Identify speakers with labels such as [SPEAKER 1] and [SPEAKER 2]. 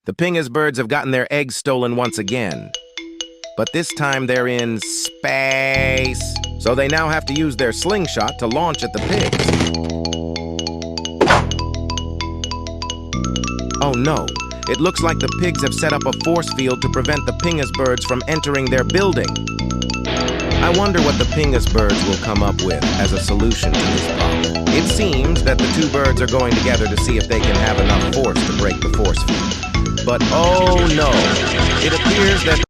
[SPEAKER 1] The pingas birds have gotten their eggs stolen once again. But this time they're in space. So they now have to use their slingshot to launch at the pigs. Oh no, it looks like the pigs have set up a force field to prevent the pingas birds from entering their building. I wonder what the pingas birds will come up with as a solution to this problem. It seems that the two birds are going together to see if they can have enough force to break the force field. But oh no, it appears that